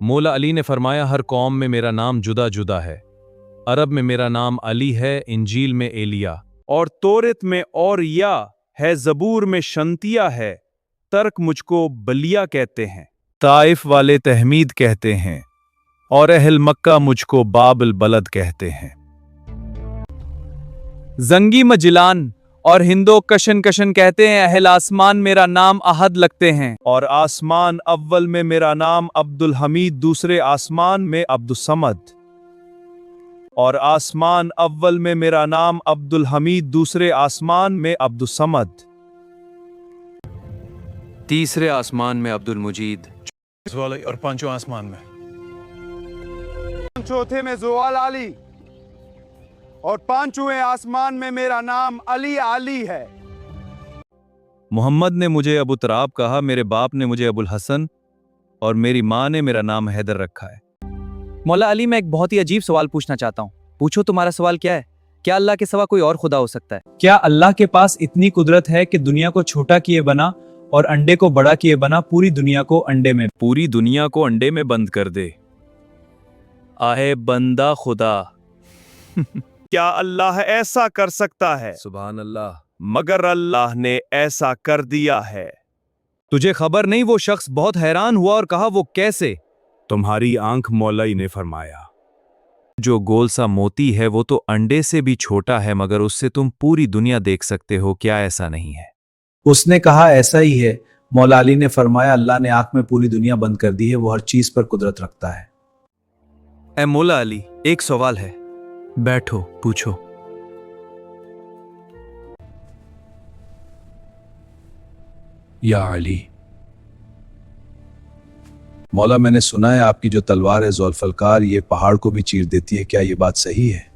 मौला अली ने फरमाया, हर कौम में मेरा नाम जुदा जुदा है। अरब में मेरा नाम अली है, इंजील में एलिया, और तौरात में और या है, ज़बूर में शंतिया है, तर्क मुझको बलिया कहते हैं, ताइफ वाले तहमीद कहते हैं, और अहल मक्का मुझको बाबल बलद कहते हैं। जंगी मजिलान और हिंदो कशन कशन कहते हैं, अहल आसमान मेरा नाम अहद लगते हैं, और आसमान अव्वल में मेरा नाम अब्दुल हमीद, दूसरे आसमान में अब्दुल समद, और आसमान अव्वल में मेरा नाम अब्दुल हमीद, दूसरे आसमान में अब्दुल समद, तीसरे आसमान में अब्दुल मुजीद, और पांचों आसमान में, चौथे में ज़ुवाल अली, और पांचवें आसमान में मेरा नाम अली अली है। मोहम्मद ने मुझे अबू तराब कहा, मेरे बाप ने मुझे अबुल हसन, और मेरी माँ ने मेरा नाम हैदर रखा है। मौला अली, मैं एक बहुत ही अजीब सवाल पूछना चाहता हूँ। पूछो, तुम्हारा सवाल क्या है? क्या अल्लाह के सिवा कोई और खुदा हो सकता है? क्या अल्लाह के पास इतनी कुदरत है कि दुनिया को छोटा किए बना और अंडे को बड़ा किए बना पूरी दुनिया को अंडे में बंद कर दे। आहे बंदा खुदा क्या अल्लाह ऐसा कर सकता है? सुभान अल्लाह। मगर अल्लाह ने ऐसा कर दिया है। तुझे खबर नहीं? वो शख्स बहुत हैरान हुआ और कहा, वो कैसे? तुम्हारी आंख मौलाई ने फरमाया, जो गोल सा मोती है वो तो अंडे से भी छोटा है, मगर उससे तुम पूरी दुनिया देख सकते हो, क्या ऐसा नहीं है? उसने कहा, ऐसा ही है। मौला अली ने फरमाया, अल्लाह ने आंख में पूरी दुनिया बंद कर दी है, वो हर चीज पर कुदरत रखता है। ए मौला अली, एक सवाल है, बैठो पूछो। या अली, मौला मैंने सुना है आपकी जो तलवार है ज़ुल्फ़कार, ये पहाड़ को भी चीर देती है, क्या ये बात सही है?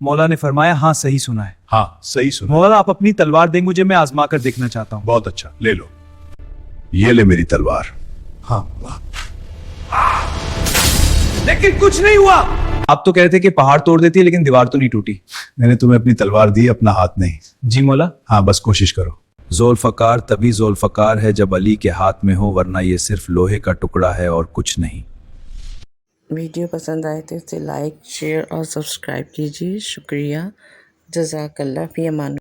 मौला ने फरमाया, हाँ सही सुना है। हाँ सही सुना। मौला आप अपनी तलवार दें मुझे, मैं आजमा कर देखना चाहता हूँ। बहुत अच्छा, ले लो, ये ले मेरी तलवार। हाँ लेकिन कुछ नहीं हुआ। आप तो कहते कि पहाड़ तोड़ देती है, लेकिन दीवार तो नहीं टूटी। मैंने तुम्हें अपनी तलवार दी, अपना हाथ नहीं। जी मौला। हाँ बस कोशिश करो। ज़ुल्फ़कार तभी ज़ुल्फ़कार है जब अली के हाथ में हो, वरना ये सिर्फ लोहे का टुकड़ा है और कुछ नहीं। वीडियो पसंद आए तो इसे लाइक, शेयर और सब्सक्राइब कीजिए। शुक्रिया। जज़ाकल्लाह फ़ी अमान।